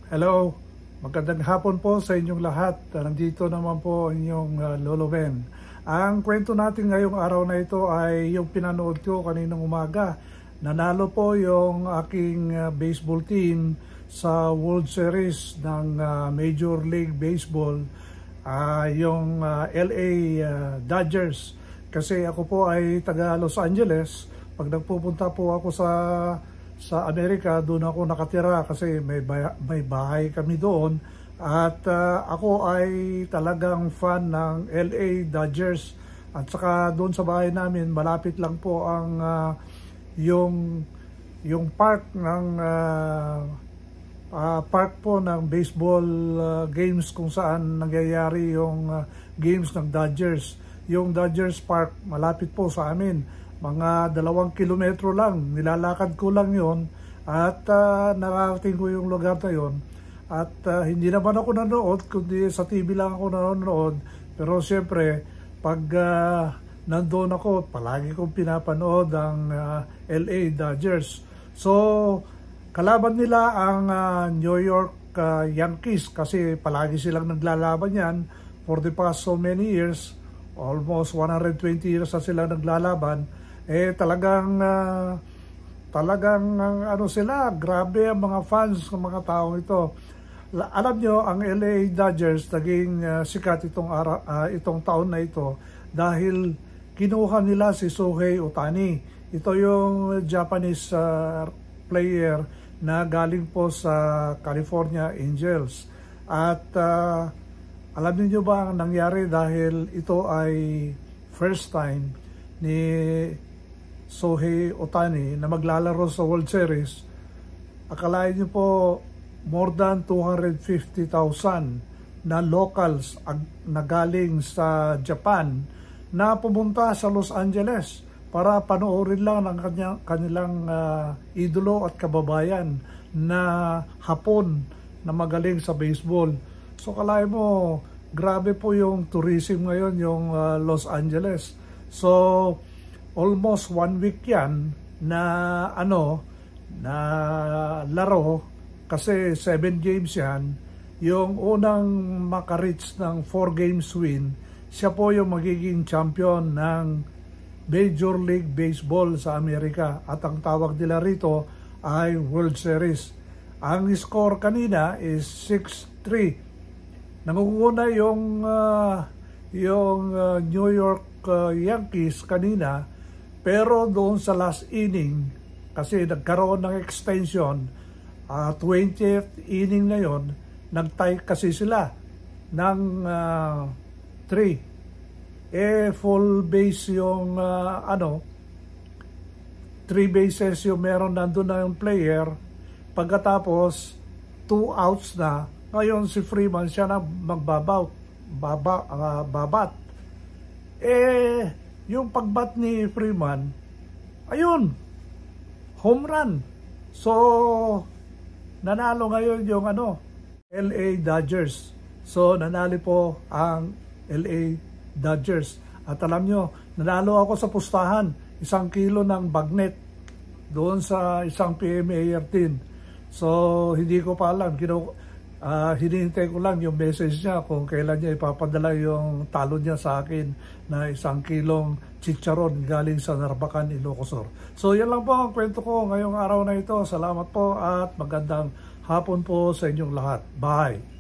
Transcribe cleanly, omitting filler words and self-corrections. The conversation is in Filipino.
Hello, magandang hapon po sa inyong lahat. Nandito naman po inyong Lolo Ben. Ang kwento natin ngayong araw na ito ay yung pinanood ko kaninang umaga. Nanalo po yung aking baseball team sa World Series ng Major League Baseball, yung LA Dodgers. Kasi ako po ay taga Los Angeles. Pag nagpupunta po ako sa Amerika, doon ako nakatira kasi may bahay kami doon. At ako ay talagang fan ng LA Dodgers. At saka doon sa bahay namin, malapit lang po ang yung park ng park po ng baseball games kung saan nangyayari yung games ng Dodgers. Yung Dodgers Park malapit po sa amin. Mga 2 kilometro lang, nilalakad ko lang yon at nakarating ko yung lugar na yon. At hindi naman ako nanood, kundi sa TV lang ako nanonood. Pero siyempre, pag nandoon ako, palagi kong pinapanood ang LA Dodgers. So, kalaban nila ang New York Yankees kasi palagi silang naglalaban yan for the past so many years. Almost 120 years na sila naglalaban. Talagang ano sila, grabe ang mga fans ng mga taong ito. Alam nyo, ang LA Dodgers naging sikat itong taon na ito dahil kinuha nila si Shohei Ohtani. Ito yung Japanese player na galing po sa California Angels. At alam niyo ba ang nangyari dahil ito ay first time ni Shohei Ohtani na maglalaro sa World Series. Akalain niyo po, more than 250,000 na locals na galing sa Japan na pumunta sa Los Angeles para panoorin lang ng kanilang idolo at kababayan na Hapon na magaling sa baseball. So kalain mo, grabe po yung tourism ngayon, yung Los Angeles. So almost 1 week yan na na laro kasi 7 games yan. Yung unang makareach ng 4 games win, siya po yung magiging champion ng Major League Baseball sa Amerika. At ang tawag nila rito ay World Series. Ang score kanina is 6-3. Nangunguna yung New York Yankees kanina. Pero doon sa last inning, kasi nagkaroon ng extension, 20th inning na yon, nag-tie kasi sila ng 3. Full base yung 3 bases yung meron nandun na yung player. Pagkatapos, 2 outs na. Ngayon si Freeman siya na babat. Yung pagbat ni Freeman, ayun, home run. So, nanalo ngayon yung LA Dodgers. So, nanalo po ang LA Dodgers. At alam nyo, nanalo ako sa pustahan, 1 kilo ng bagnet doon sa isang PMA 13. So, hindi ko pa alam, hinihintay ko lang yung message niya kung kailan niya ipapadala yung talo niya sa akin na 1 kilong chicharon galing sa Narbacan, Ilocos. So yan lang po ang kwento ko ngayong araw na ito. Salamat po at magandang hapon po sa inyong lahat. Bye!